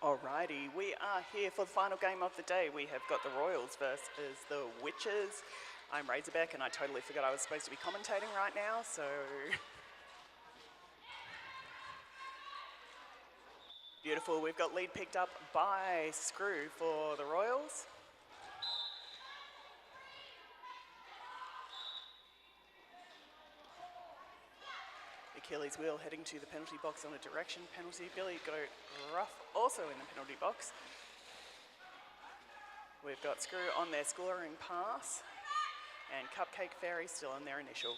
Alrighty, we are here for the final game of the day. We have got the Royals versus the Witches. I'm Razorback and I totally forgot I was supposed to be commentating right now, so... Beautiful, we've got lead picked up by Screw for the Royals. Achilles Wheel heading to the penalty box on a direction penalty. Billy Goat Rough also in the penalty box. We've got Screw on their scoring pass and Cupcake Fairy still on their initial.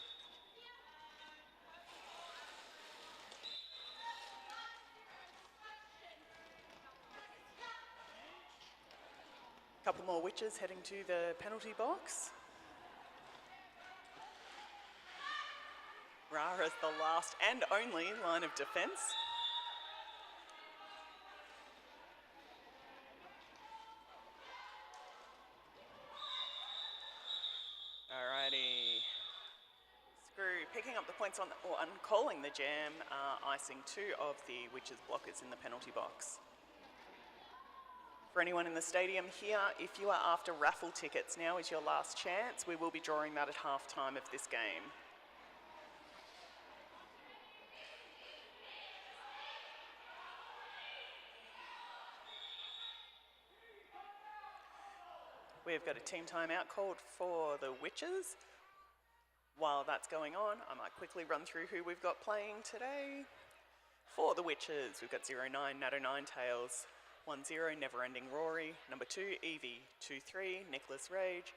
Couple more Witches heading to the penalty box. Ra is the last and only line of defence. Alrighty. Screw picking up the points on, or calling the jam, icing two of the Witches blockers in the penalty box. For anyone in the stadium here, if you are after raffle tickets, now is your last chance. We will be drawing that at half time of this game. We've got a team timeout called for the Witches. While that's going on, I might quickly run through who we've got playing today. For the Witches, we've got 09 Natto Ninetails, 10 Neverending Rory, number 2 Evie, 23 Nicholas Rage,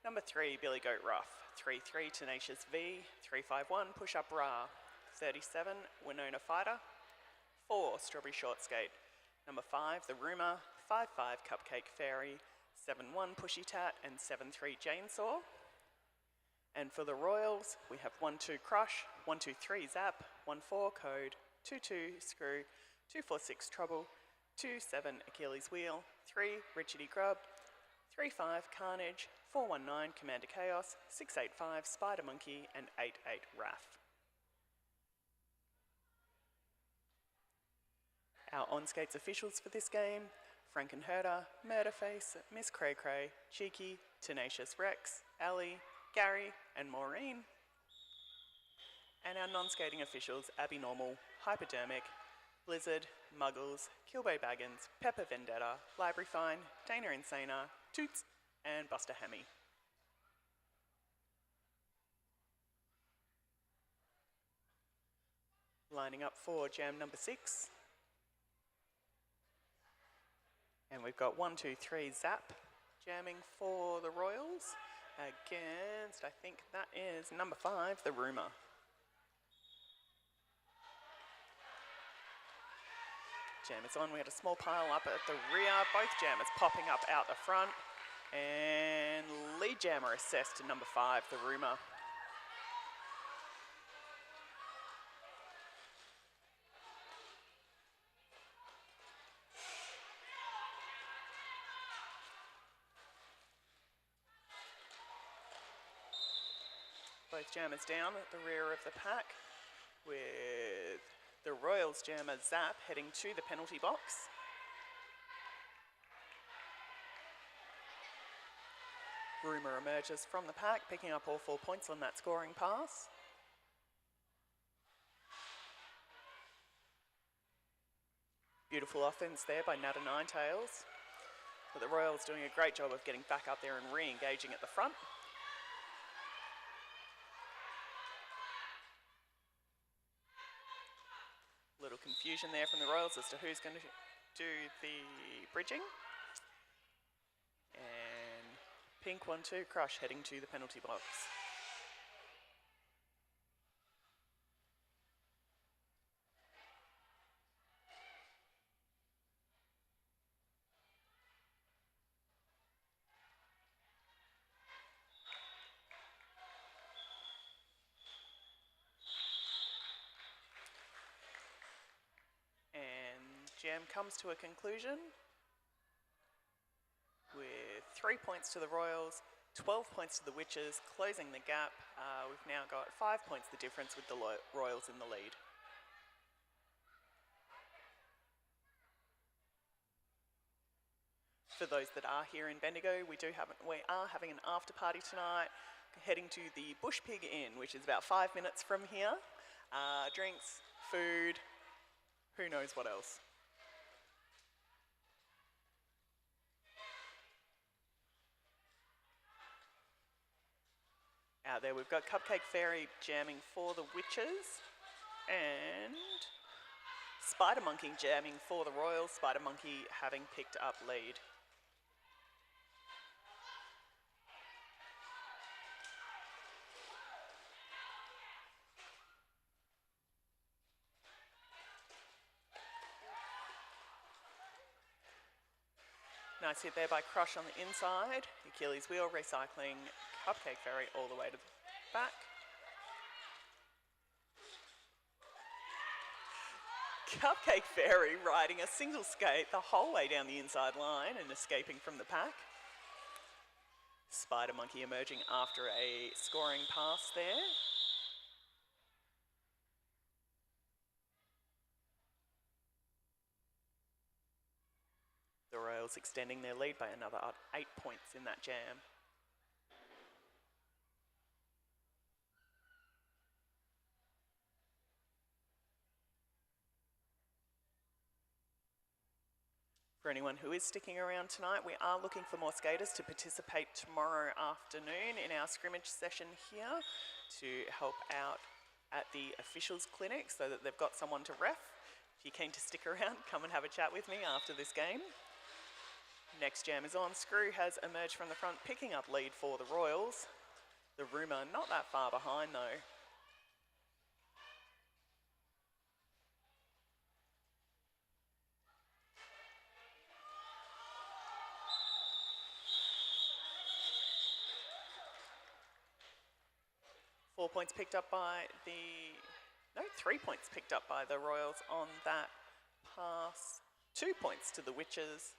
number 3 Billy Goat Rough, 33 Tenacious V, 351 Push Up Ra, 37 Winona Fighter, 4 Strawberry Short Skate, number 5 The Rumour, 55 Cupcake Fairy, 7-1 Pushy Tat and 7-3 Chainsaw. And for the Royals, we have 1-2 Crush, 1-2-3 Zap, 1-4 Code, 2-2 Screw, 2-4-6 Trouble, 2-7 Achilles Wheel, 3 Richardy Grub, 3-5 Carnage, 4-1-9 Commander Chaos, 6-8-5 Spider Monkey and 8-8 Raph. Our on-skates officials for this game: Frankenherder, Murderface, Miss Cray Cray, Cheeky, Tenacious Rex, Ali, Gary and Maureen. And our non-skating officials: Abby Normal, Hypodermic, Blizzard, Muggles, Kilbay Baggins, Pepper Vendetta, Library Fine, Dana Insana, Toots and Buster Hammy. Lining up for jam number 6. And we've got 1-2-3 Zap jamming for the Royals against, I think that is number 5, The Rumour. Jam is on. We had a small pile up at the rear, both jammers popping up out the front, and lead jammer assessed to number 5, The Rumour. Both jammers down at the rear of the pack, with the Royals jammer Zap heading to the penalty box. Rumour emerges from the pack, picking up all 4 points on that scoring pass. Beautiful offense there by Natto Ninetails, but the Royals doing a great job of getting back up there and re-engaging at the front. Little confusion there from the Royals as to who's going to do the bridging. And Pink 1-2 Crush heading to the penalty box. Jam comes to a conclusion with 3 points to the Royals, 12 points to the Witches, closing the gap. We've now got 5 points the difference with the Royals in the lead. For those that are here in Bendigo, we are having an after party tonight, heading to the Bush Pig Inn, which is about 5 minutes from here. Drinks, food, who knows what else. Out there we've got Cupcake Fairy jamming for the Witches and Spider Monkey jamming for the Royals, Spider Monkey having picked up lead. Nice hit there by Crush on the inside. Achilles Wheel recycling Cupcake Fairy all the way to the back. Cupcake Fairy riding a single skate the whole way down the inside line and escaping from the pack. Spider Monkey emerging after a scoring pass there. The Royals extending their lead by another 8 points in that jam. For anyone who is sticking around tonight, we are looking for more skaters to participate tomorrow afternoon in our scrimmage session here to help out at the officials clinic so that they've got someone to ref. If you're keen to stick around, come and have a chat with me after this game. Next jam is on. Screw has emerged from the front, picking up lead for the Royals. The Rumour not that far behind though. Three points picked up by the Royals on that pass. 2 points to the Witches.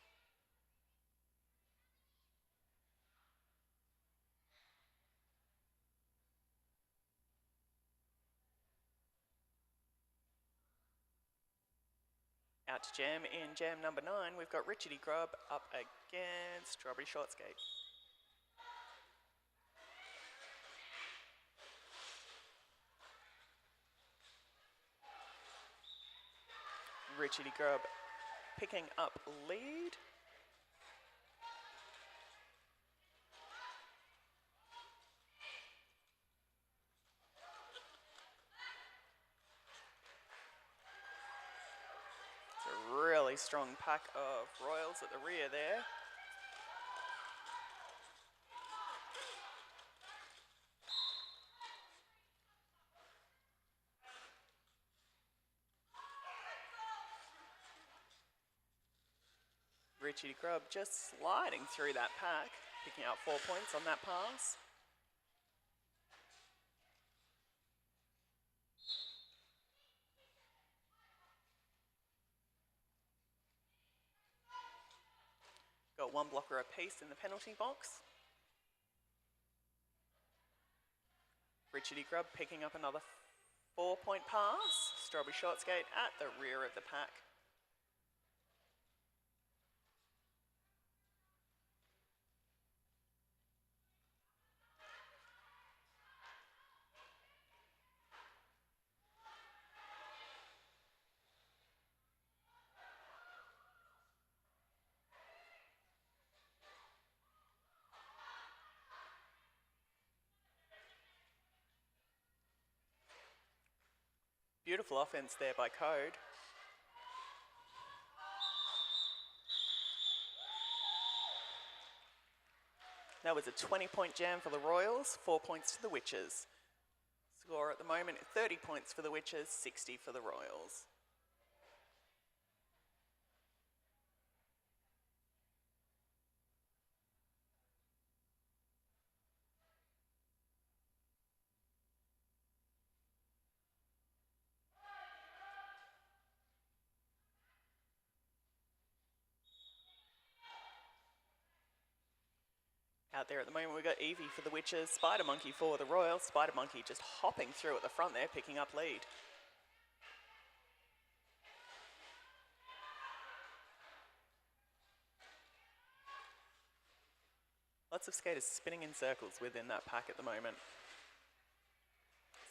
Out to jam in jam number 9, we've got Richardy Grubb up against Strawberry Short Skate. Richardy Grubb picking up lead. It's a really strong pack of Royals at the rear there. Richardy Grubb just sliding through that pack, picking up 4 points on that pass. Got one blocker apiece in the penalty box. Richardy Grubb picking up another 4-point pass. Strawberry Short Skate at the rear of the pack. Beautiful offense there by Code. That was a 20-point jam for the Royals, 4 points to the Witches. Score at the moment, 30 points for the Witches, 60 for the Royals. Out there at the moment, we've got Evie for the Witches, Spider Monkey for the Royals. Spider Monkey just hopping through at the front there, picking up lead. Lots of skaters spinning in circles within that pack at the moment.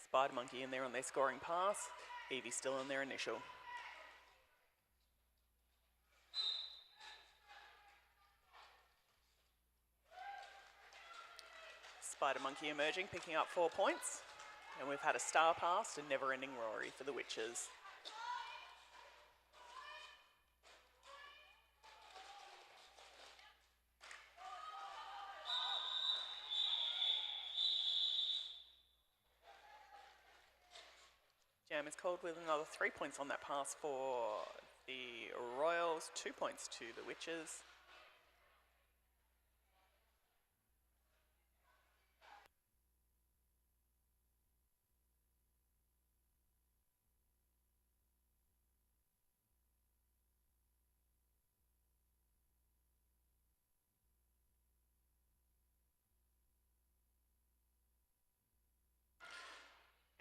Spider Monkey in there on their scoring pass. Evie still on their initial. Spider Monkey emerging, picking up 4 points. And we've had a star pass and never-ending Rory for the Witches. Jam is called with another 3 points on that pass for the Royals, 2 points to the Witches.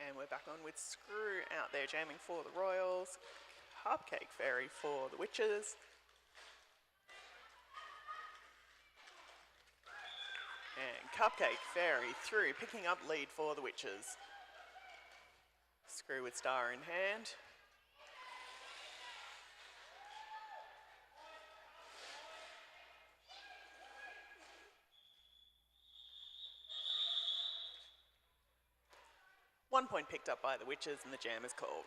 And we're back on with Screw out there jamming for the Royals. Cupcake Fairy for the Witches. And Cupcake Fairy through, picking up lead for the Witches. Screw with star in hand. One point picked up by the Witches and the jam is called.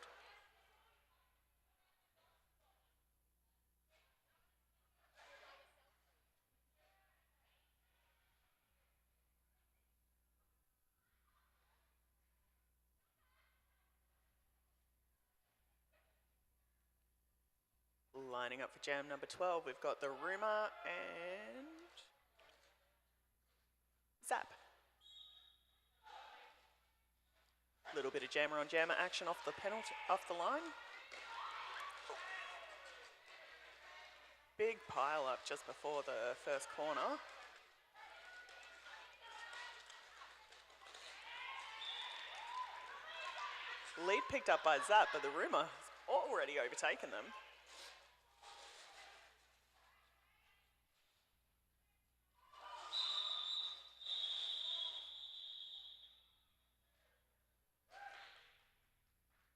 Lining up for jam number 12, we've got the Rumour and Zap. Little bit of jammer on jammer action off the penalty, off the line. Big pile up just before the first corner. Lead picked up by Zap, but the Rumour has already overtaken them.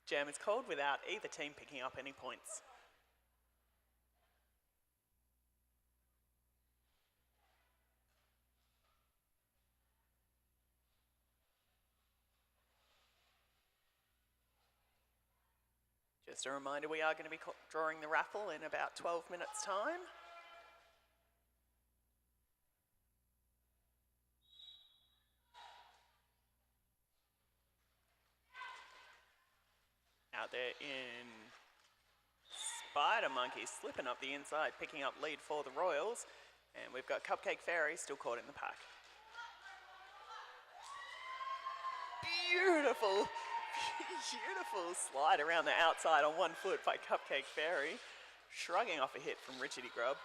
Jam is called without either team picking up any points. Just a reminder, we are going to be drawing the raffle in about 12 minutes' time. Out there in Spider Monkey, slipping up the inside, picking up lead for the Royals. And we've got Cupcake Fairy still caught in the pack. Beautiful, beautiful slide around the outside on 1 foot by Cupcake Fairy. Shrugging off a hit from Richardy Grubb.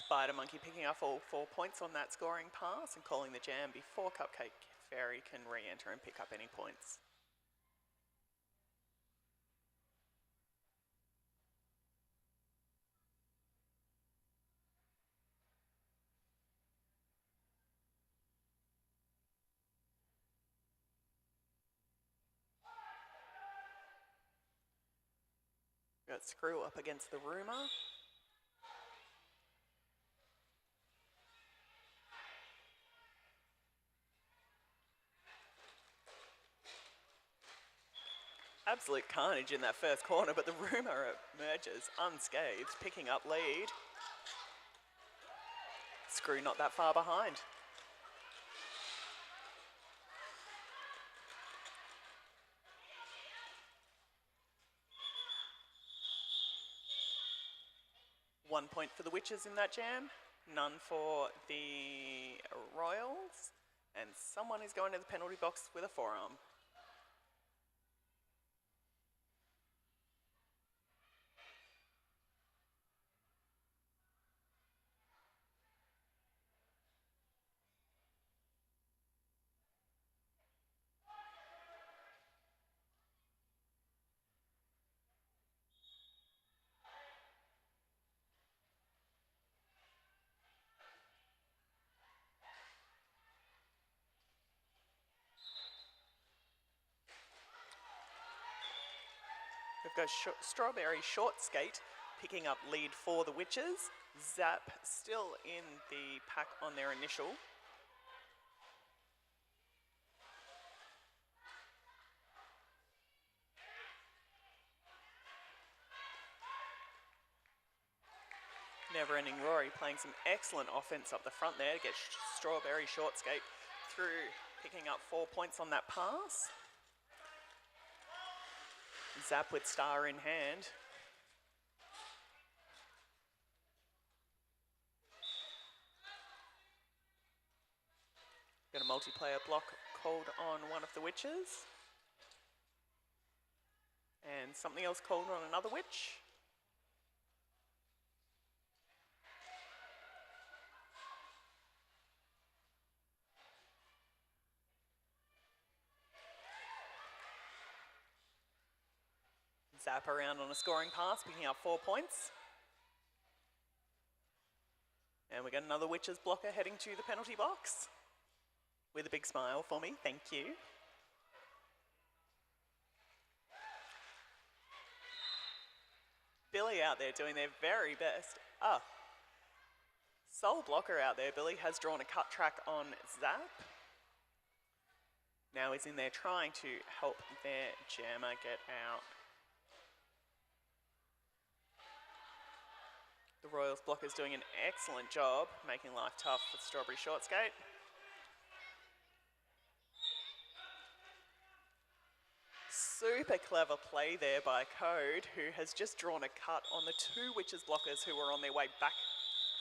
Spider Monkey picking up all 4 points on that scoring pass and calling the jam before Cupcake Fairy can re-enter and pick up any points. Got Screw up against the Rumour. Absolute carnage in that first corner, but the Rumour emerges unscathed, picking up lead. Screw not that far behind. One point for the Witches in that jam, none for the Royals, and someone is going to the penalty box with a forearm. goes Strawberry Short Skate, picking up lead for the Witches. Zap still in the pack on their initial. Never Ending Rory playing some excellent offense up the front there to get Strawberry Short Skate through, picking up 4 points on that pass. Zap with star in hand. Got a multiplayer block called on one of the Witches. And something else called on another Witch. Zap around on a scoring pass, picking up 4 points. And we got another Witches blocker heading to the penalty box. With a big smile for me, thank you. Billy out there doing their very best. Sole blocker out there. Billy has drawn a cut track on Zap. Now he's in there trying to help their jammer get out. The Royals blocker is doing an excellent job making life tough for Strawberry Short Skate. Super clever play there by Code, who has just drawn a cut on the 2 Witches blockers who were on their way back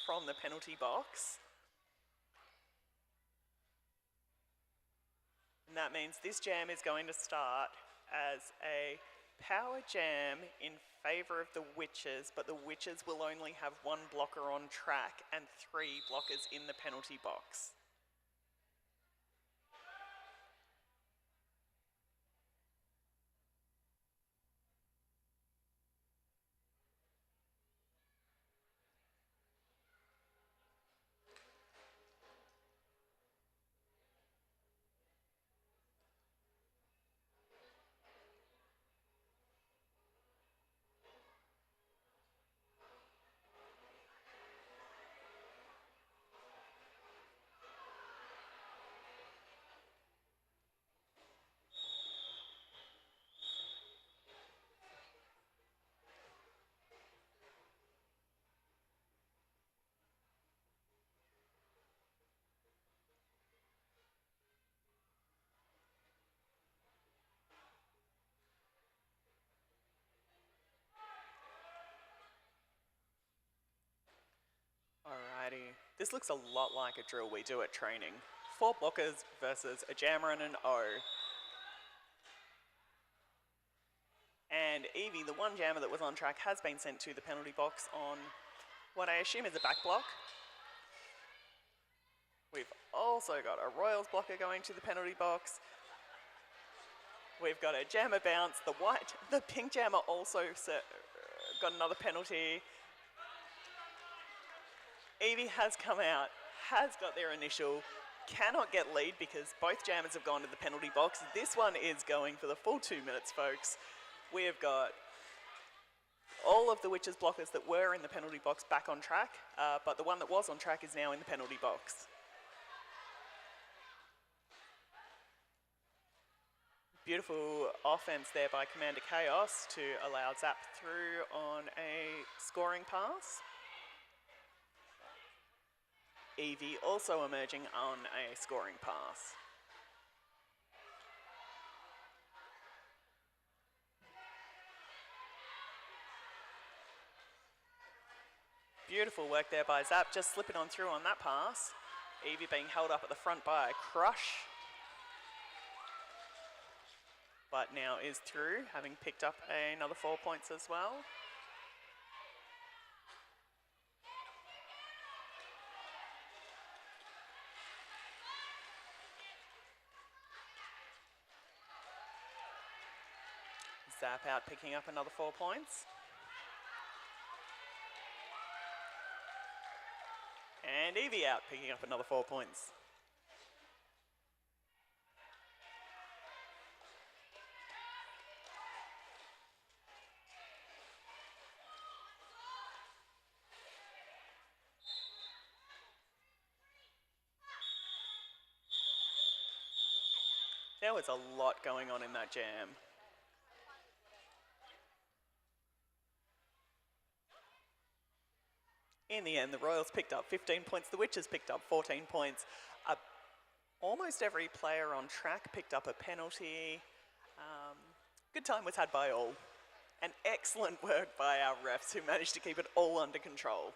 from the penalty box. And that means this jam is going to start as a power jam in favour of the Witches, but the Witches will only have 1 blocker on track and 3 blockers in the penalty box. Alrighty, this looks a lot like a drill we do at training. 4 blockers versus a jammer and an O. And Evie, the 1 jammer that was on track, has been sent to the penalty box on what I assume is a back block. We've also got a Royals blocker going to the penalty box. We've got a jammer bounce. The pink jammer also got another penalty. Evie has come out, has got their initial, cannot get lead because both jammers have gone to the penalty box. This one is going for the full 2 minutes, folks. We have got all of the Witches blockers that were in the penalty box back on track, but the one that was on track is now in the penalty box. Beautiful offense there by Commander Chaos to allow Zap through on a scoring pass. Evie also emerging on a scoring pass. Beautiful work there by Zap, just slipping on through on that pass. Evie being held up at the front by a Crush. But now is through, having picked up another 4 points as well. Zap out picking up another 4 points. And Evie out picking up another 4 points. There was a lot going on in that jam. In the end, the Royals picked up 15 points, the Witches picked up 14 points. Almost every player on track picked up a penalty. Good time was had by all. And excellent work by our refs who managed to keep it all under control.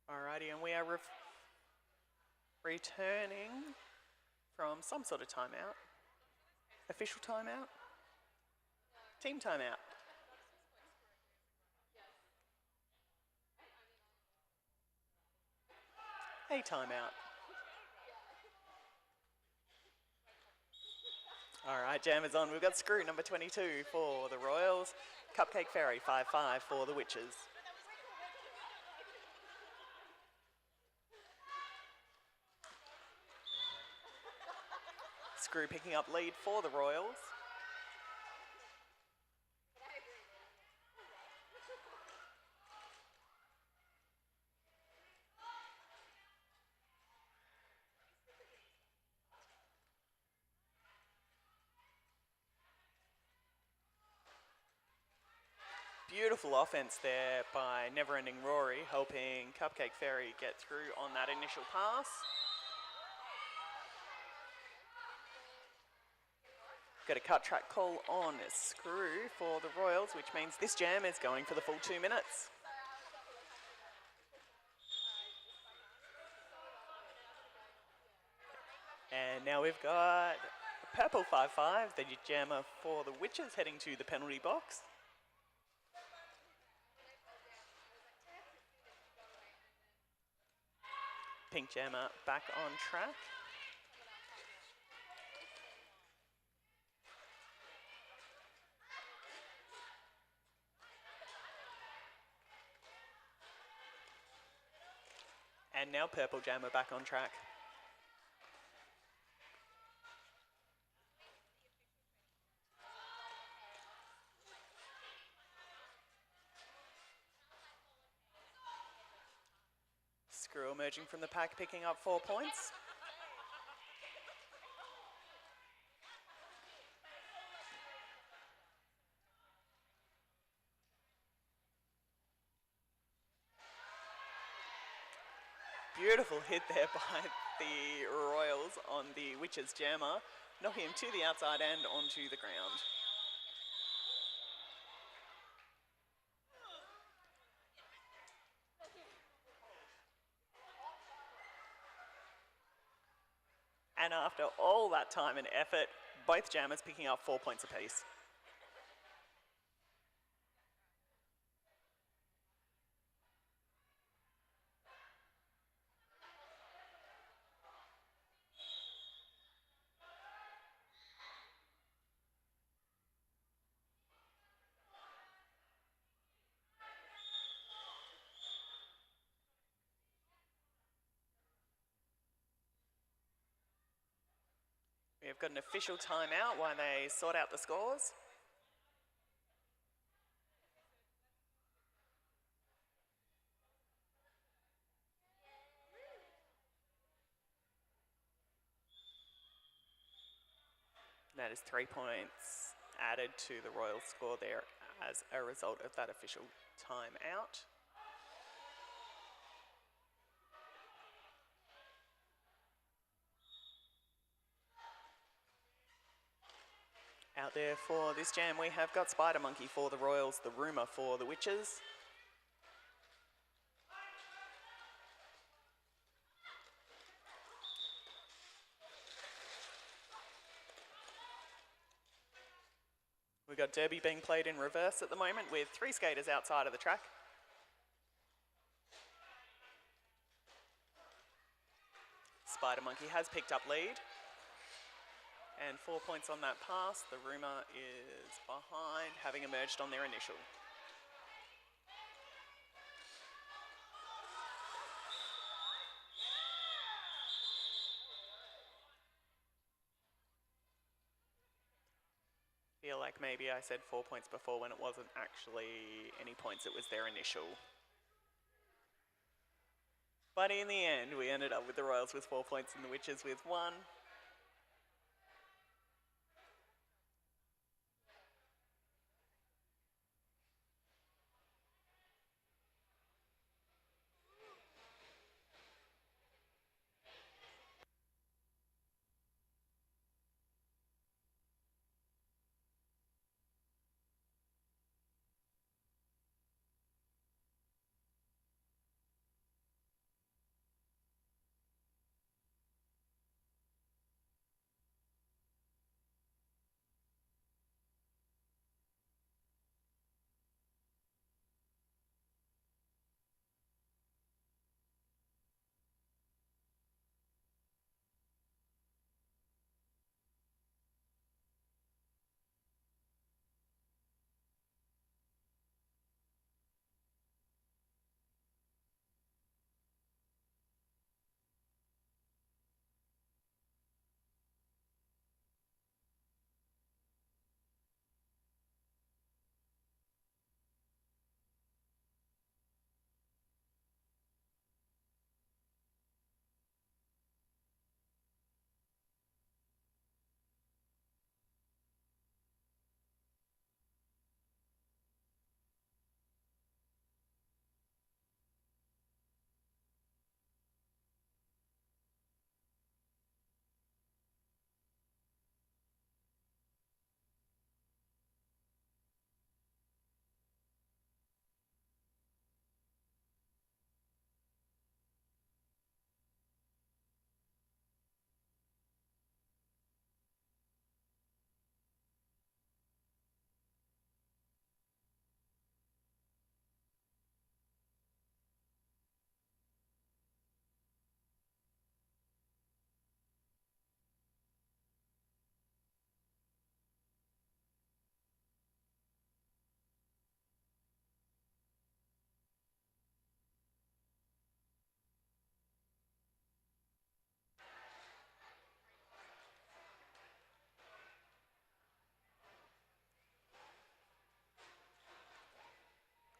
Alrighty, and we are returning from some sort of timeout. Official timeout? Team timeout. A timeout. Alright, jam is on. We've got screw number 22 for the Royals. Cupcake Ferry 5-5 for the Witches. Screw picking up lead for the Royals. Beautiful offense there by Never Ending Rory, helping Cupcake Ferry get through on that initial pass. Got a cut track call on screw for the Royals, which means this jam is going for the full 2 minutes. And now we've got purple 5-5, the jammer for the Witches, heading to the penalty box. Pink jammer back on track. And now purple jammer back on track. Screw emerging from the pack, picking up 4 points. Beautiful hit there by the Royals on the Witches jammer, knocking him to the outside and onto the ground. And after all that time and effort, both jammers picking up 4 points apiece. We've got an official timeout while they sort out the scores. That is 3 points added to the Royals score there as a result of that official timeout. Out there for this jam, we have got Spider Monkey for the Royals, the Rumour for the Witches. We've got Derby being played in reverse at the moment with 3 skaters outside of the track. Spider Monkey has picked up lead. And 4 points on that pass. The Rumour is behind, having emerged on their initial. Feel like maybe I said 4 points before when it wasn't actually any points, it was their initial. But in the end, we ended up with the Royals with 4 points and the Witches with 1.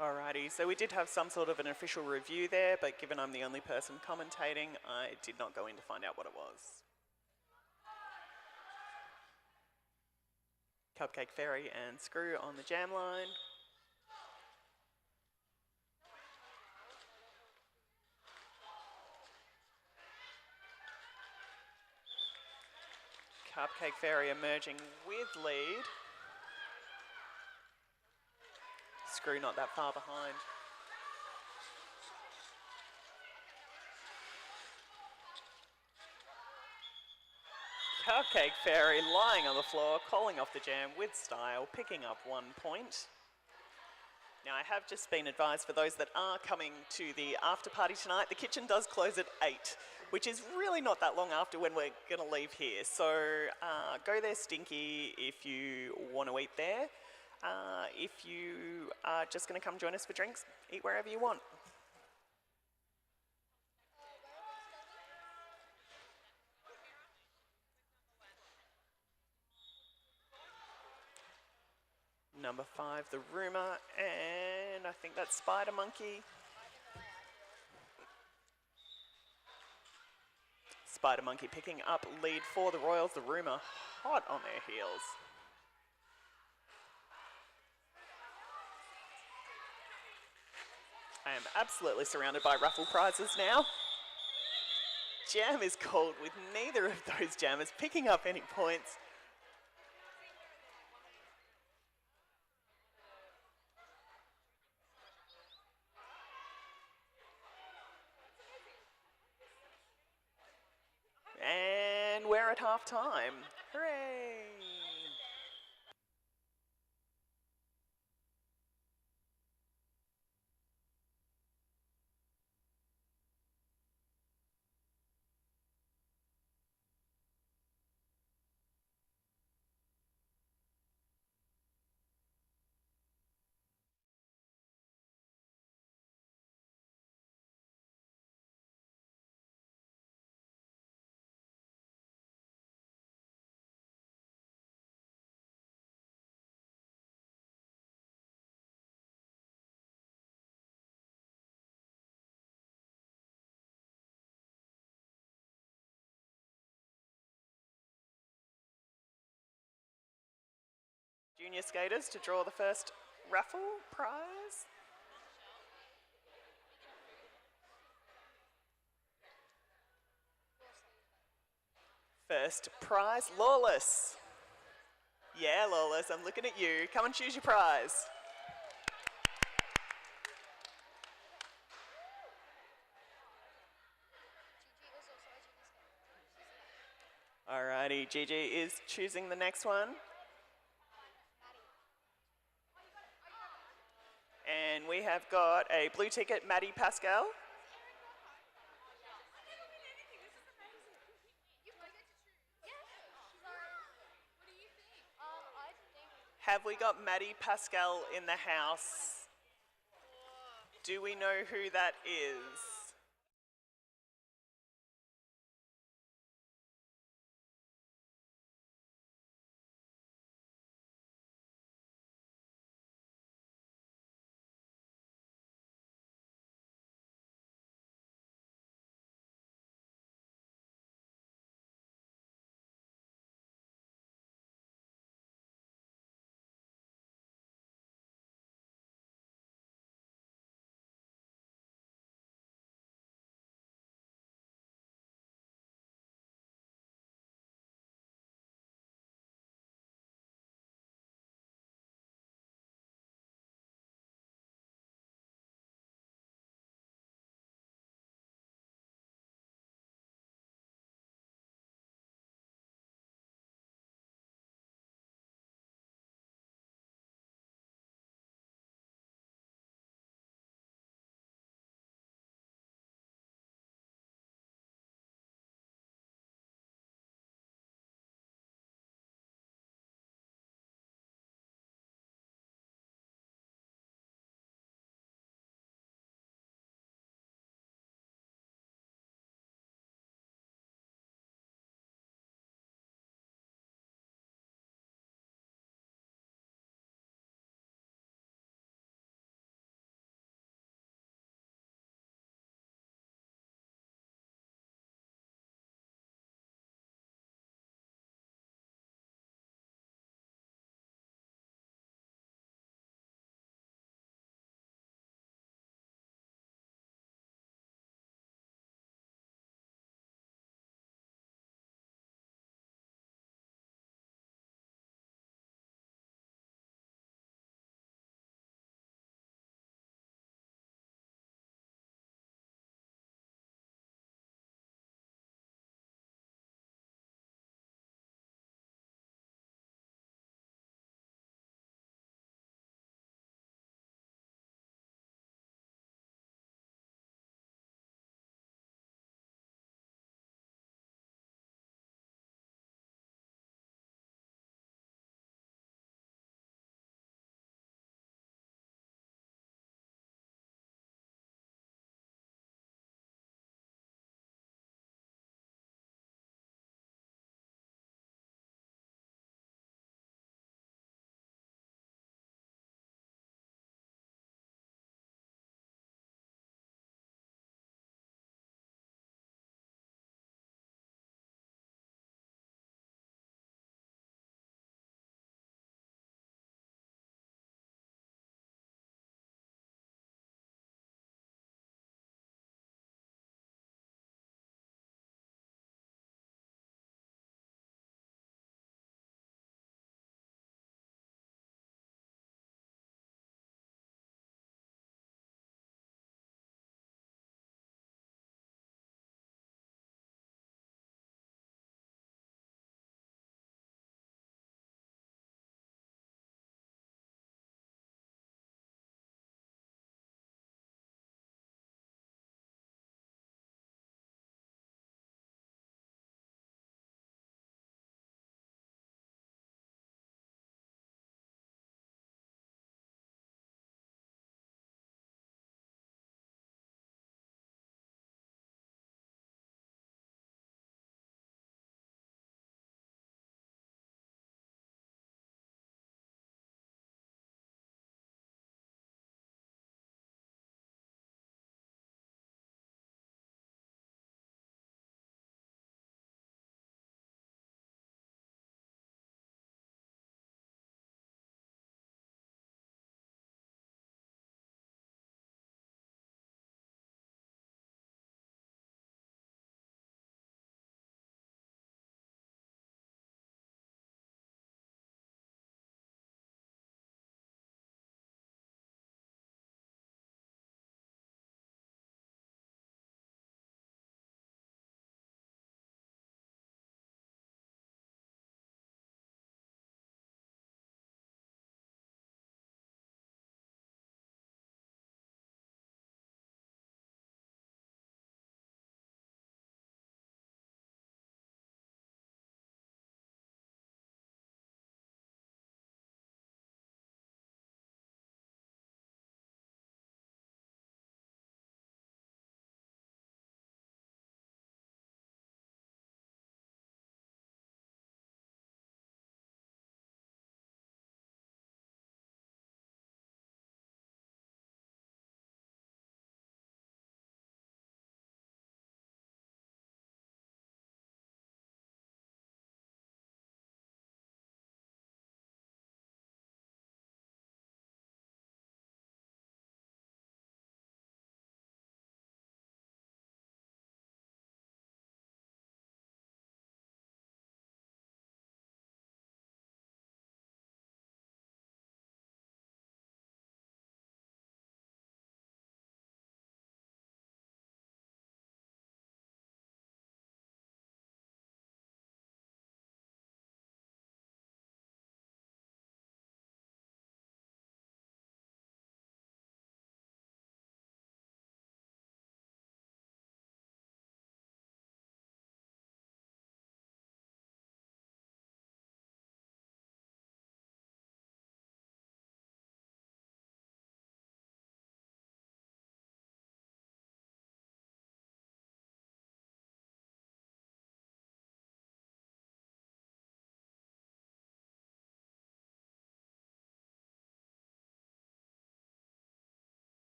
Alrighty, so we did have some sort of an official review there, but given I'm the only person commentating, I did not go in to find out what it was. Cupcake Fairy and Screw on the jam line. Cupcake Fairy emerging with lead. Screw not that far behind. Cupcake Fairy lying on the floor, calling off the jam with style, picking up 1 point. Now I have just been advised for those that are coming to the after party tonight, the kitchen does close at 8, which is really not that long after when we're going to leave here. So go there stinky if you want to eat there. If you are just going to come join us for drinks, eat wherever you want. Number 5, the Rumour, and I think that's Spider Monkey. Spider Monkey picking up lead for the Royals. The Rumour hot on their heels. I am absolutely surrounded by raffle prizes now. Jam is called with neither of those jammers picking up any points. And we're at half time. Hooray! Junior skaters to draw the first raffle prize. First prize, Lawless. Yeah, Lawless, I'm looking at you. Come and choose your prize. Alrighty, Gigi is choosing the next one. And we have got a blue ticket, Maddie Pascal. Have we got Maddie Pascal in the house? Do we know who that is?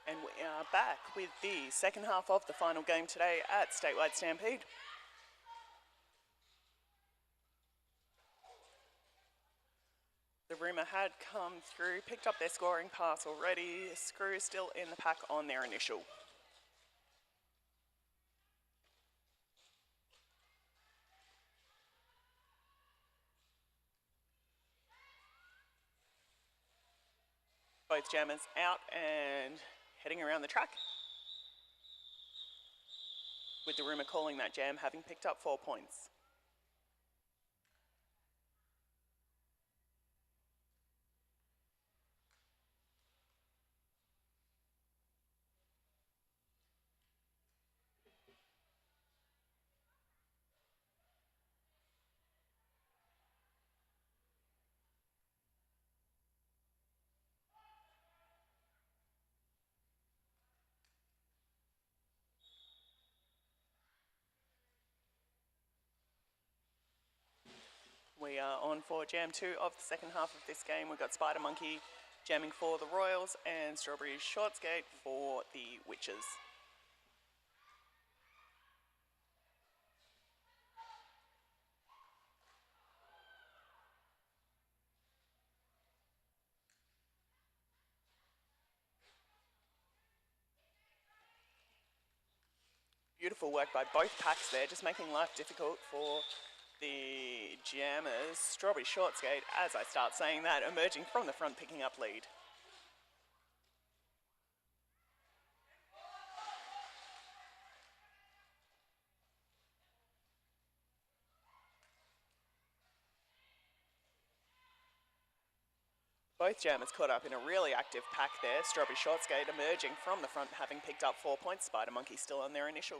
And we are back with the second half of the final game today at Statewide Stampede. The rumour had come through, picked up their scoring pass already. Screw still in the pack on their initial. Both jammers out and heading around the track, with the rumour calling that jam having picked up 4 points. We are on for Jam 2 of the second half of this game. We've got Spider Monkey jamming for the Royals and Strawberry Shortskate for the Witches. Beautiful work by both packs there, just making life difficult for the jammers. Strawberry Shortskate, as I start saying that, emerging from the front, picking up lead. Both jammers caught up in a really active pack there. Strawberry Shortskate emerging from the front, having picked up 4 points. Spider Monkey still on their initial.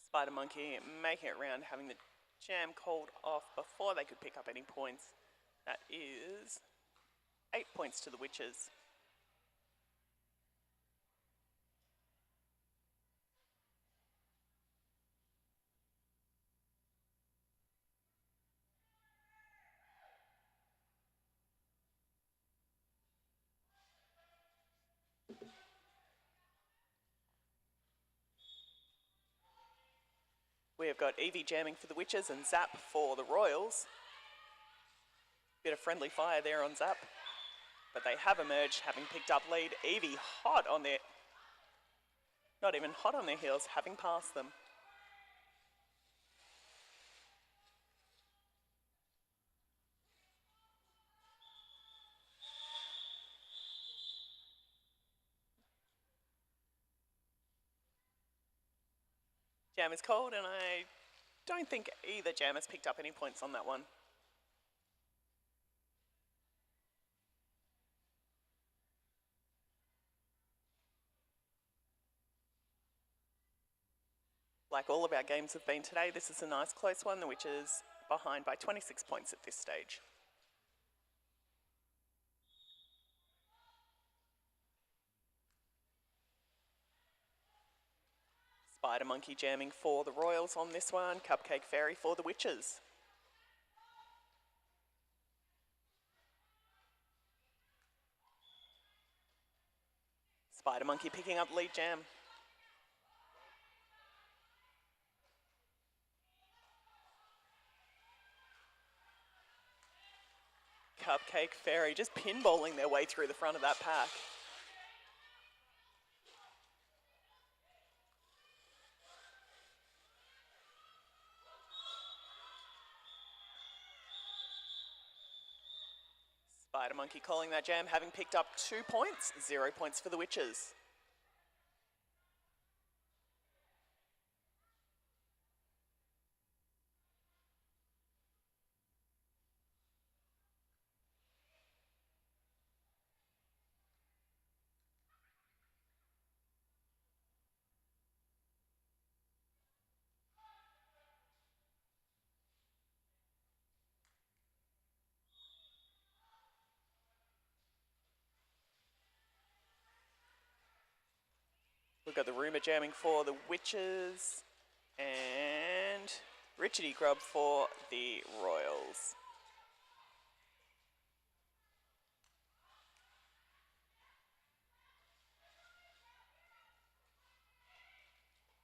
Spider Monkey making it round, having the jam called off before they could pick up any points. That is 8 points to the Witches. We have got Evie jamming for the Witches and Zap for the Royals. Bit of friendly fire there on Zap, but they have emerged, having picked up lead. Evie hot on their, not even hot on their heels, having passed them. Jam is cold, and I don't think either jam has picked up any points on that one. Like all of our games have been today, this is a nice close one, which is behind by 26 points at this stage. Spider Monkey jamming for the Royals on this one. Cupcake Fairy for the Witches. Spider Monkey picking up lead jam. Cupcake Fairy just pinballing their way through the front of that pack. Spider Monkey calling that jam, having picked up 2 points, 0 points for the Witches. got the Rumour jamming for the Witches and Richardy Grub for the Royals.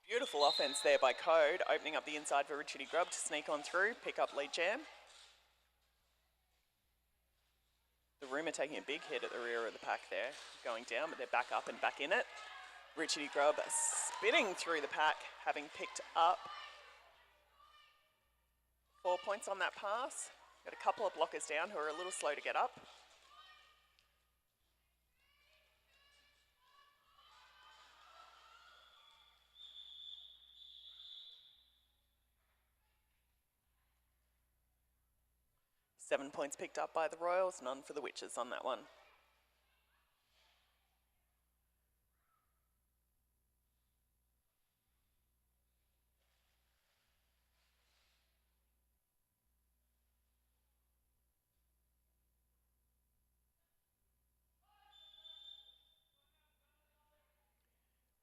Beautiful offense there by Code, opening up the inside for Richardy Grub to sneak on through, pick up lead jam. The Rumour taking a big hit at the rear of the pack there, going down, but they're back up and back in it. Richardy Grub spinning through the pack, having picked up 4 points on that pass. Got a couple of blockers down who are a little slow to get up. Seven points picked up by the Royals, none for the Witches on that one.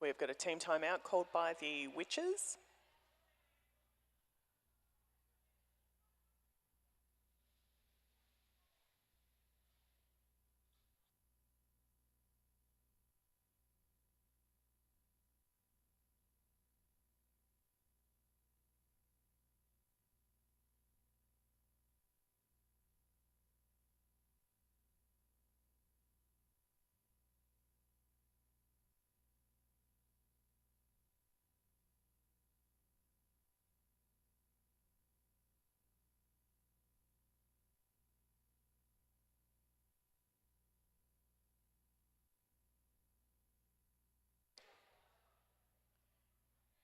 We've got a team timeout called by the Witches.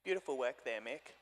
Beautiful work there, Mick.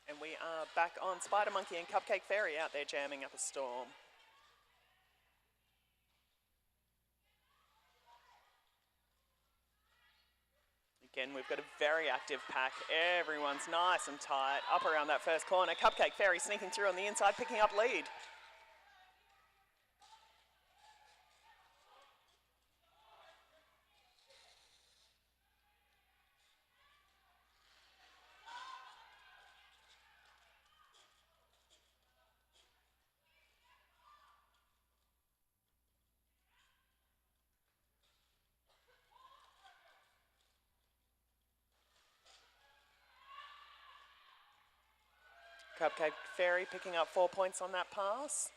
And we are back on Spider Monkey and Cupcake Fairy out there jamming up a storm. Again, we've got a very active pack. Everyone's nice and tight. Up around that first corner. Cupcake Fairy sneaking through on the inside, picking up lead. Cupcake Fairy picking up 4 points on that pass.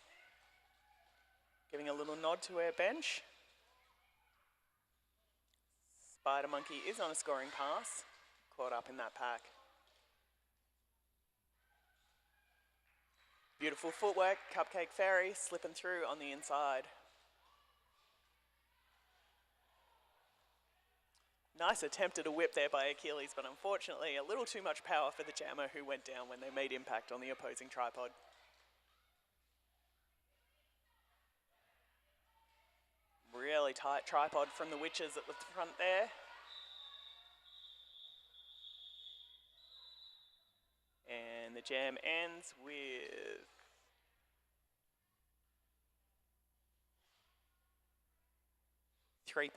Giving a little nod to her bench. Spider Monkey is on a scoring pass. Caught up in that pack. Beautiful footwork. Cupcake Fairy slipping through on the inside. Nice attempt at a whip there by Achilles, but unfortunately a little too much power for the jammer who went down when they made impact on the opposing tripod. Really tight tripod from the Witches at the front there. And the jam ends with Three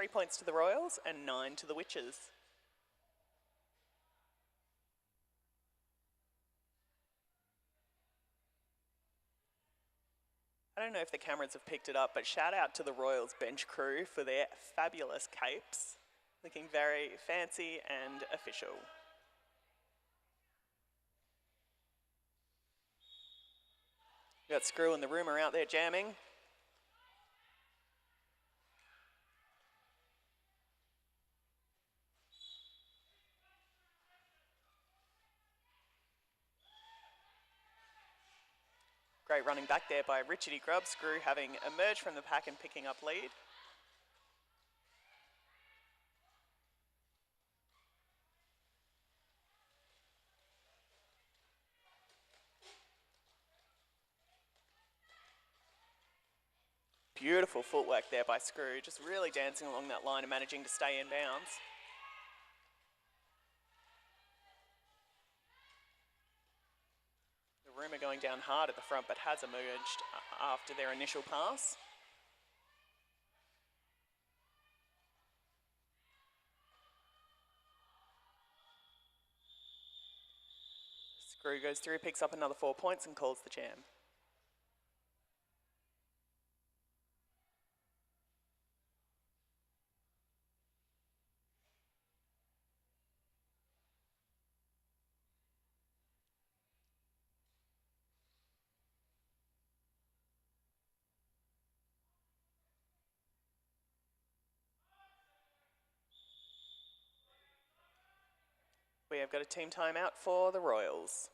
points to the Royals and 9 to the Witches. I don't know if the cameras have picked it up, but shout out to the Royals bench crew for their fabulous capes. Looking very fancy and official. We've got Screw and the Rumour out there jamming. Great running back there by Richardy Grubb. Screw having emerged from the pack and picking up lead. Beautiful footwork there by Screw, just really dancing along that line and managing to stay in bounds. The Rumour going down hard at the front, but has emerged after their initial pass. Screw goes through, picks up another 4 points and calls the jam. We have got a team timeout for the Royals.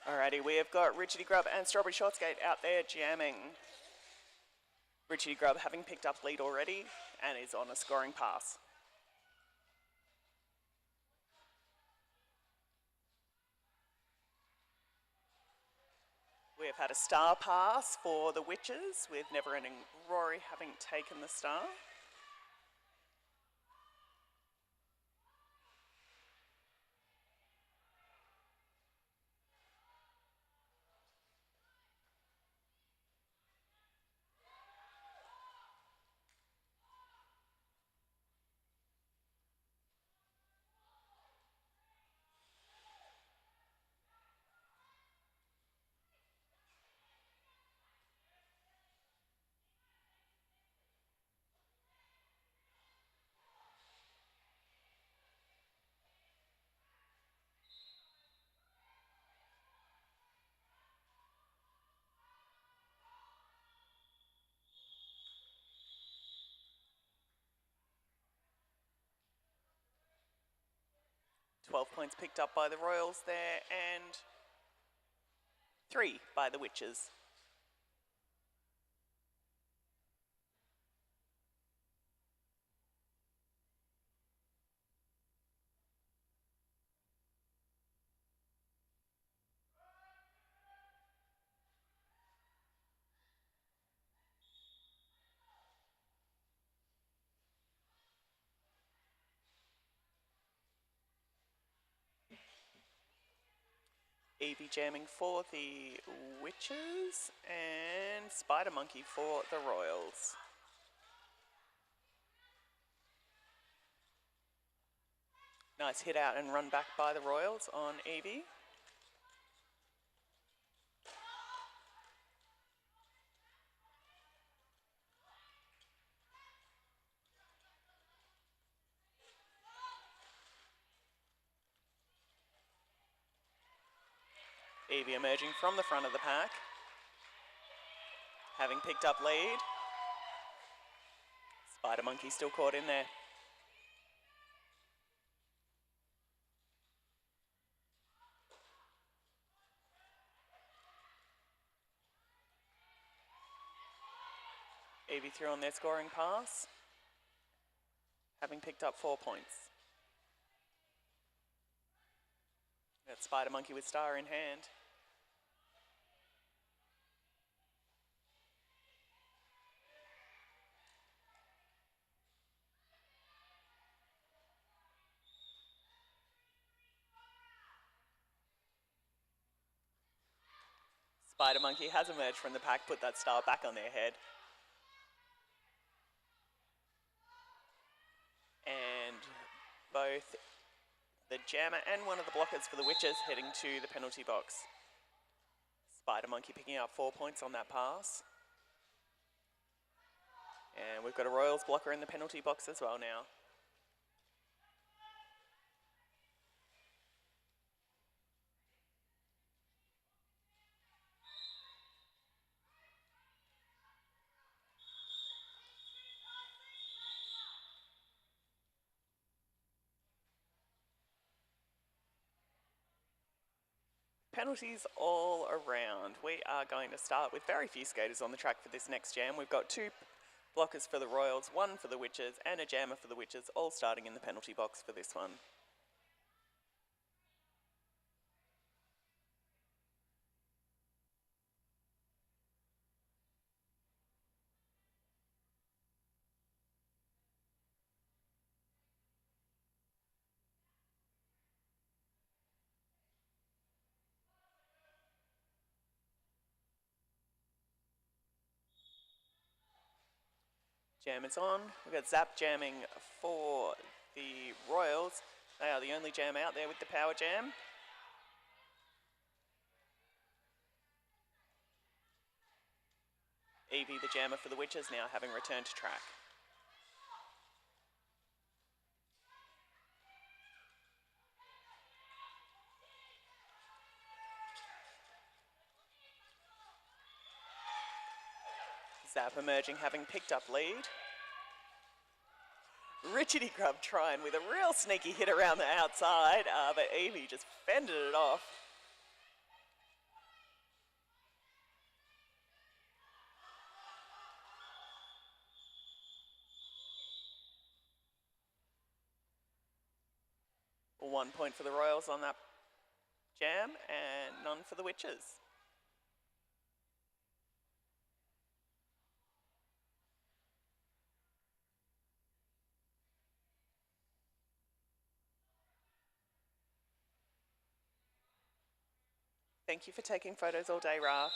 Alrighty, we have got Richardy Grubb and Strawberry Shortsgate out there jamming. Richardy Grubb having picked up lead already and is on a scoring pass. We have had a star pass for the Witches, with Never Ending Rory having taken the star. Twelve points picked up by the Royals there and 3 by the Witches. Evie jamming for the Witches and Spider Monkey for the Royals. Nice hit out and run back by the Royals on Evie. Evie emerging from the front of the pack, having picked up lead. Spider Monkey still caught in there. Evie threw on their scoring pass, having picked up 4 points. Got Spider Monkey with star in hand. Spider Monkey has emerged from the pack, put that star back on their head. And both the jammer and one of the blockers for the Witches heading to the penalty box. Spider Monkey picking up 4 points on that pass. And we've got a Royals blocker in the penalty box as well now. Penalties all around. We are going to start with very few skaters on the track for this next jam. We've got 2 blockers for the Royals, 1 for the Witches, and a jammer for the Witches, all starting in the penalty box for this one. Jam is on. We've got Zap jamming for the Royals. They are the only jam out there with the power jam. Evie, the jammer for the Witches, now having returned to track. Zap emerging, having picked up lead. Richardy Grub trying with a real sneaky hit around the outside, but Evie just fended it off. One point for the Royals on that jam and none for the Witches. Thank you for taking photos all day, Ra.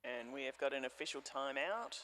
And we have got an official timeout.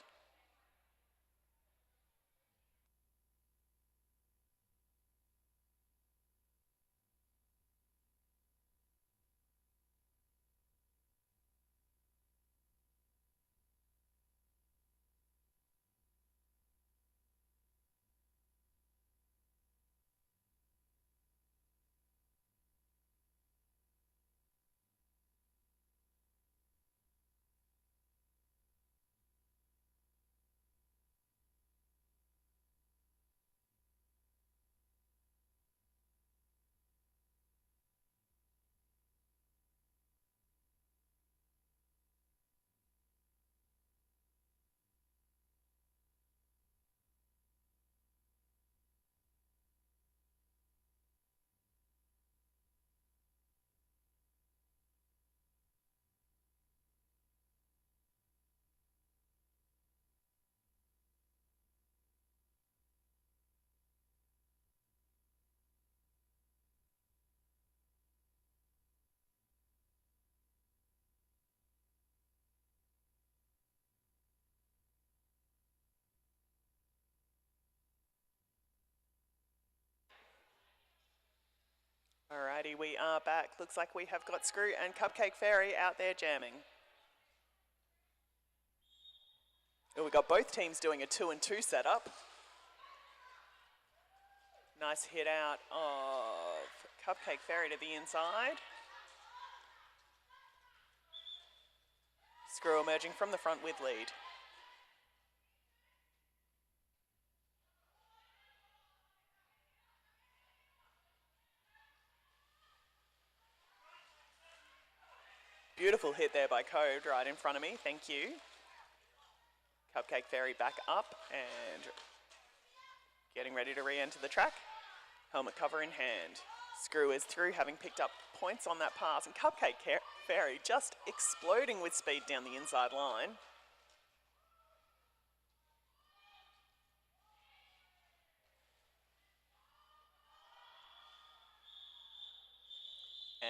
Alrighty, we are back. Looks like we have got Screw and Cupcake Fairy out there jamming. Oh, we got both teams doing a 2-and-2 setup. Nice hit out of Cupcake Fairy to the inside. Screw emerging from the front with lead. Beautiful hit there by Code right in front of me, thank you. Cupcake Fairy back up and getting ready to re-enter the track. Helmet cover in hand. Screw is through, having picked up points on that pass, and Cupcake Fairy just exploding with speed down the inside line.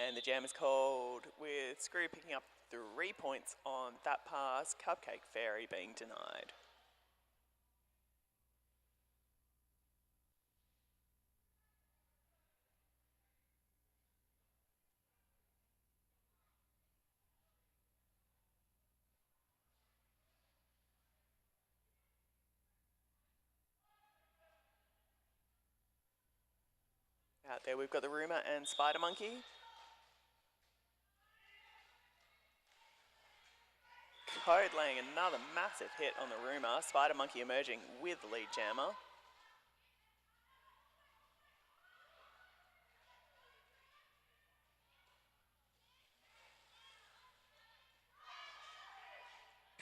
And the jam is called with Screw picking up 3 points on that pass, Cupcake Fairy being denied. Out there we've got the Rumour and Spider Monkey. Code laying another massive hit on the Rumour. Spider Monkey emerging with the lead jammer.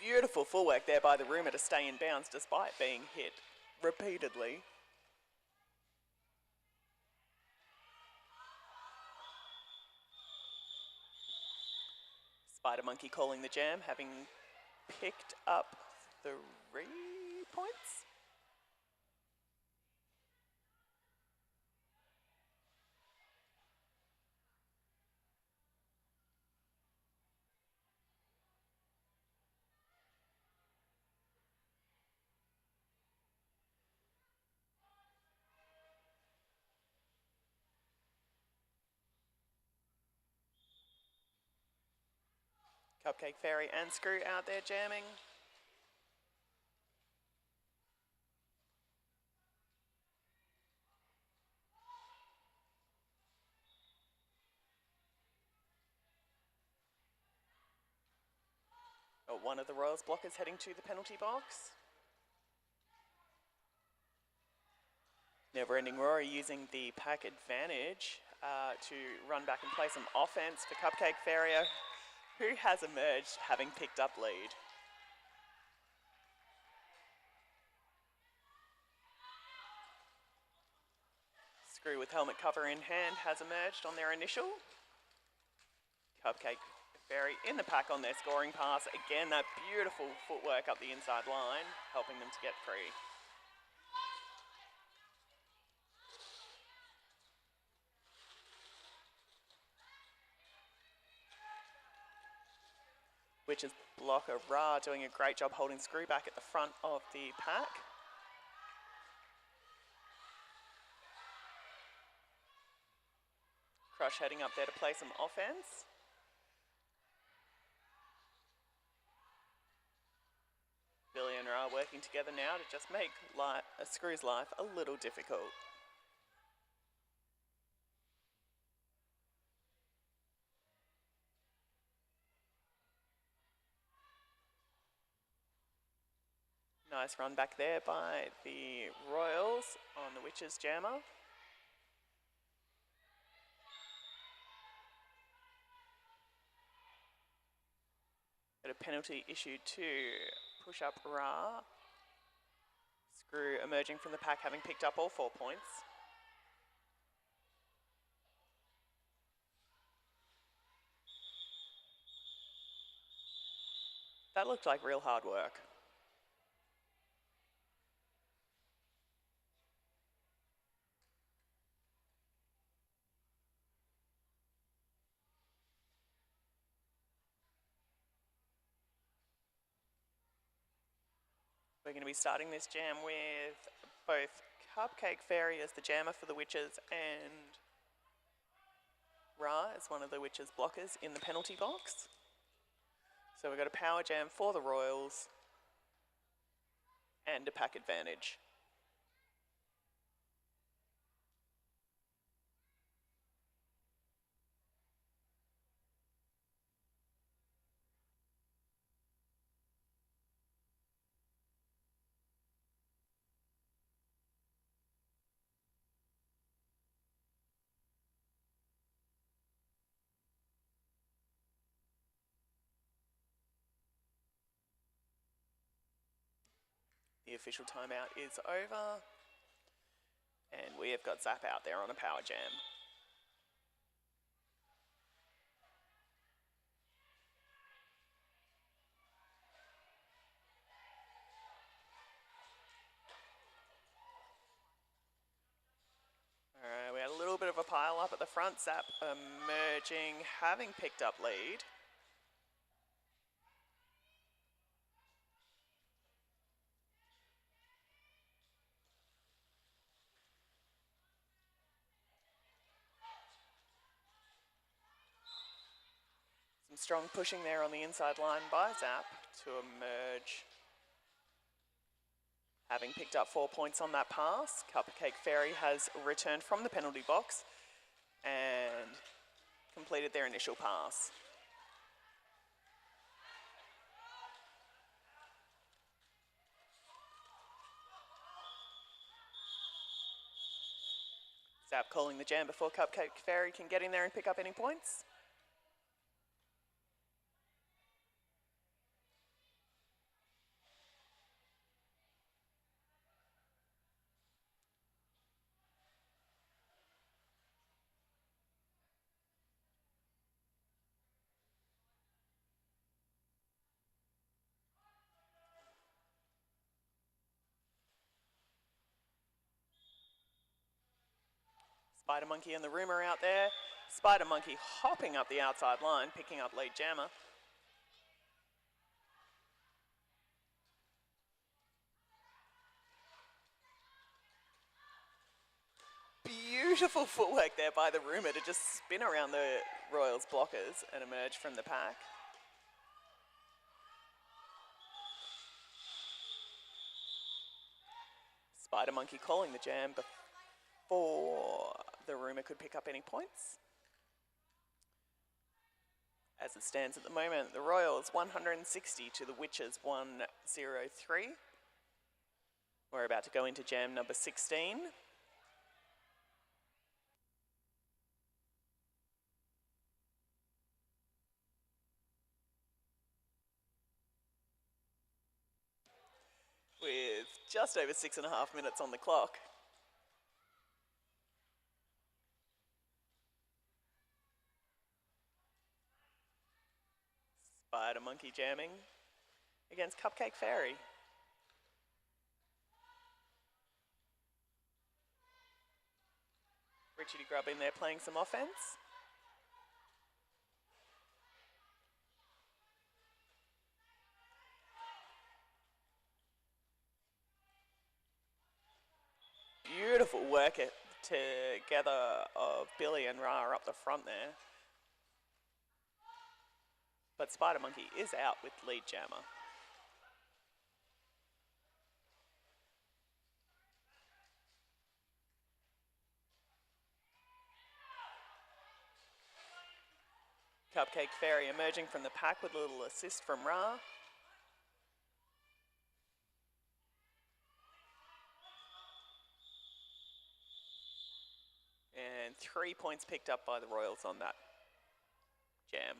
Beautiful footwork there by the Rumour to stay in bounds despite being hit repeatedly. Spider Monkey calling the jam, having picked up 3 points. Cupcake Fairy and Screw out there jamming. Oh, one of the Royals blockers heading to the penalty box. Never Ending Rory using the pack advantage to run back and play some offense for Cupcake Fairy, who has emerged having picked up lead. Screw with helmet cover in hand has emerged on their initial. Cupcake Fairy in the pack on their scoring pass. Again, that beautiful footwork up the inside line, helping them to get free. Witch's blocker Ra doing a great job holding Screw back at the front of the pack. Crush heading up there to play some offense. Billy and Ra working together now to just make Screw's life a little difficult. Nice run back there by the Royals on the Witches jammer. Got a penalty issued to push up Ra. Screw emerging from the pack, having picked up all 4 points. That looked like real hard work. We're going to be starting this jam with both Cupcake Fairy as the jammer for the Witches and Ra as one of the Witches blockers in the penalty box. So we've got a power jam for the Royals and a pack advantage. The official timeout is over, and we have got Zap out there on a power jam. Alright, we had a little bit of a pile up at the front. Zap emerging, having picked up lead. Some strong pushing there on the inside line by Zap to emerge. Having picked up 4 points on that pass, Cupcake Fairy has returned from the penalty box and completed their initial pass. Zap calling the jam before Cupcake Fairy can get in there and pick up any points. Spider Monkey and the Rumour out there. Spider Monkey hopping up the outside line, picking up lead jammer. Beautiful footwork there by the Rumour to just spin around the Royals blockers and emerge from the pack. Spider Monkey calling the jam before the Rumour could pick up any points. As it stands at the moment, the Royals 160 to the Witches 103. We're about to go into jam number 16. With just over 6.5 minutes on the clock. Spider Monkey jamming against Cupcake Fairy. Richie Grubb in there playing some offense. Beautiful work together of Billy and Ra up the front there. But Spider Monkey is out with lead jammer. Cupcake Fairy emerging from the pack with a little assist from Ra. And 3 points picked up by the Royals on that jam.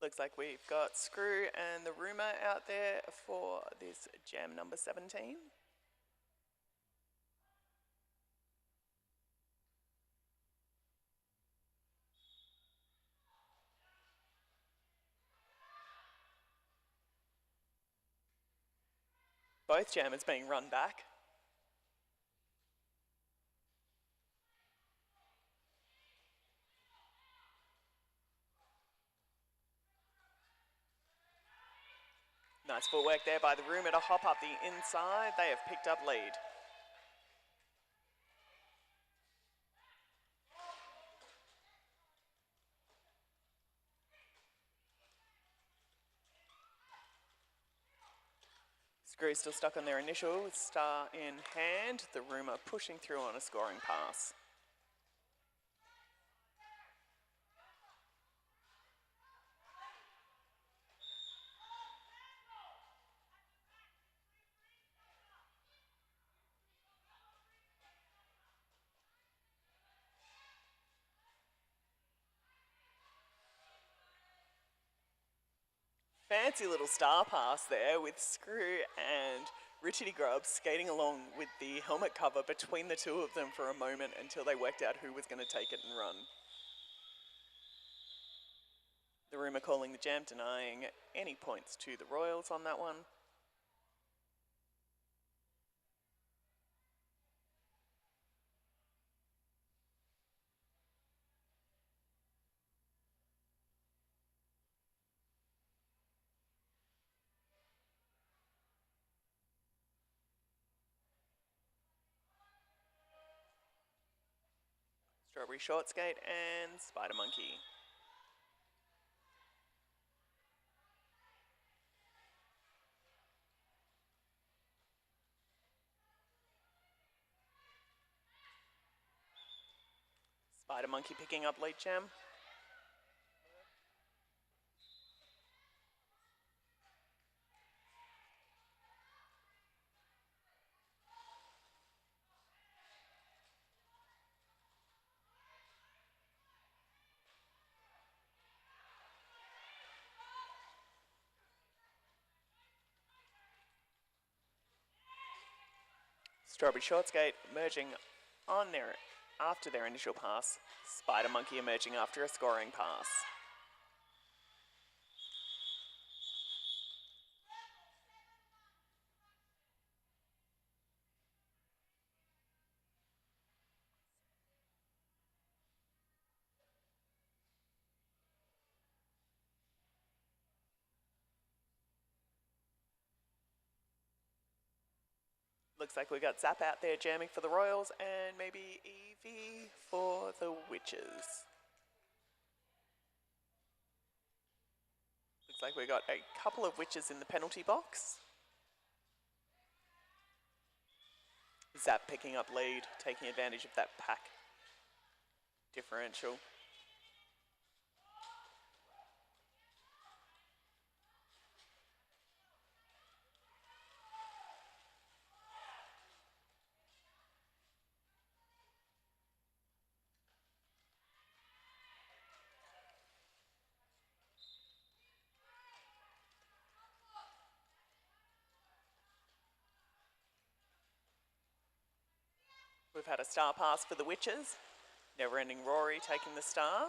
Looks like we've got Screw and the Rumour out there for this jam number 17. Both jammers being run back. Nice footwork there by the Rumour to hop up the inside. They have picked up lead. Screw still stuck on their initial with star in hand. The Rumour pushing through on a scoring pass. Fancy little star pass there with Screw and Richardy Grubb skating along with the helmet cover between the two of them for a moment until they worked out who was going to take it and run. The Rumour calling the jam, denying any points to the Royals on that one. Strawberry short skate and Spider Monkey. Spider Monkey picking up lead jam. Strawberry short skate merging on their after their initial pass. Spider Monkey emerging after a scoring pass. Looks like we got Zap out there jamming for the Royals and maybe Evie for the Witches. Looks like we got a couple of Witches in the penalty box. Zap picking up lead, taking advantage of that pack differential. We've had a star pass for the Witches. Never Ending Rory taking the star.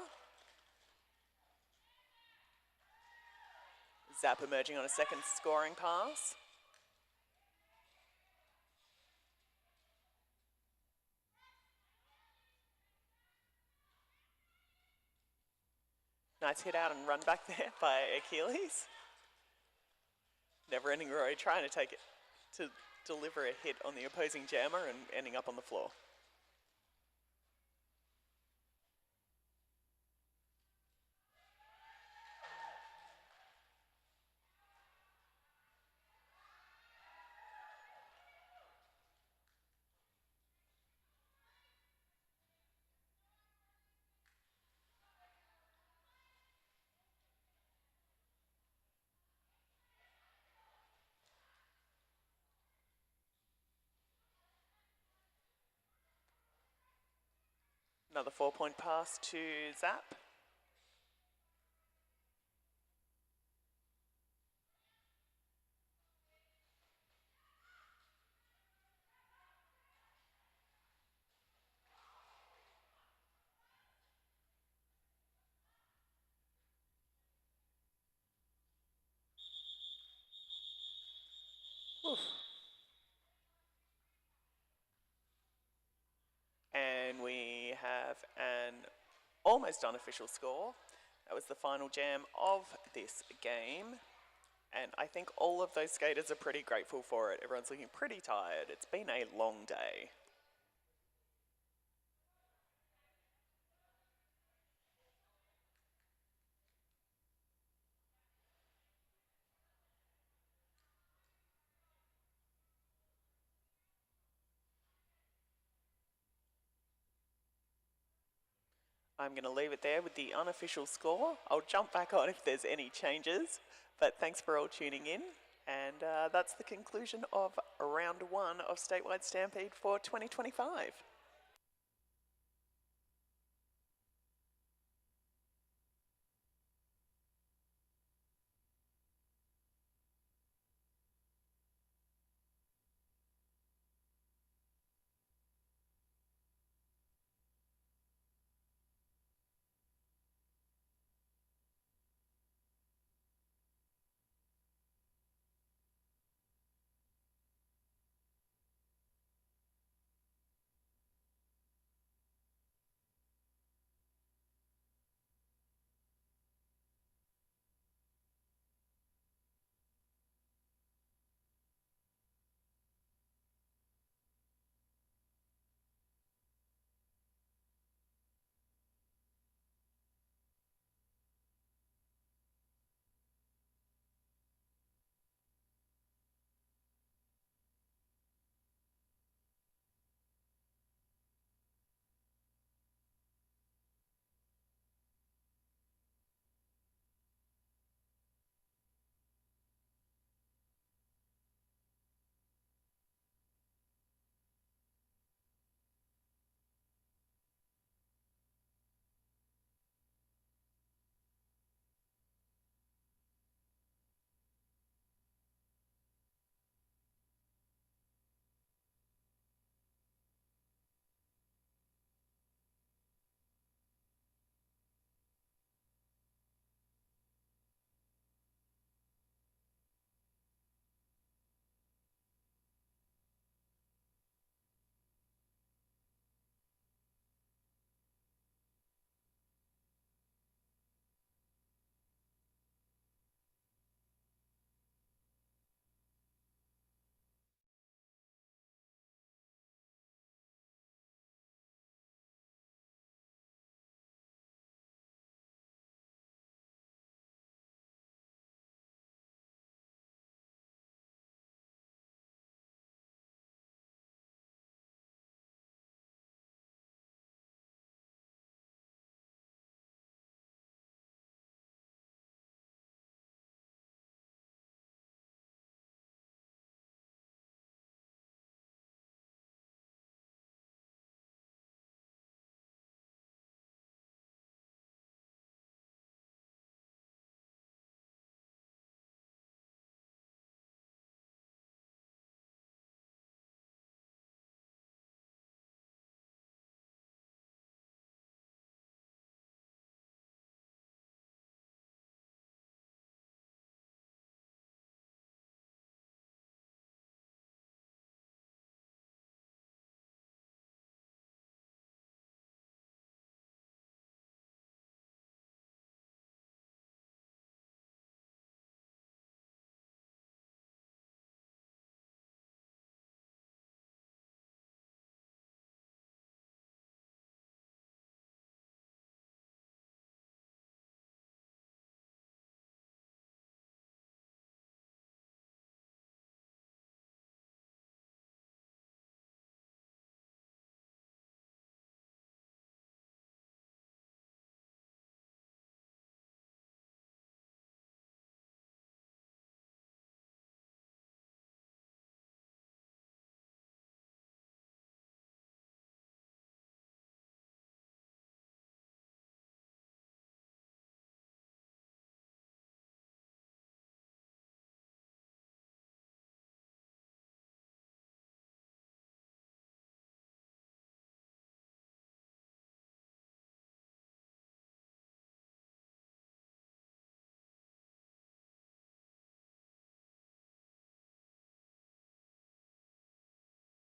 Zap emerging on a second scoring pass. Nice hit out and run back there by Achilles. Never Ending Rory trying to take it to deliver a hit on the opposing jammer and ending up on the floor. Another 4-point pass to Zap. Oof. And we have an almost unofficial score. That was the final jam of this game. And I think all of those skaters are pretty grateful for it. Everyone's looking pretty tired. It's been a long day. I'm going to leave it there with the unofficial score. I'll jump back on if there's any changes, but thanks for all tuning in. And that's the conclusion of round 1 of Statewide Stampede for 2025.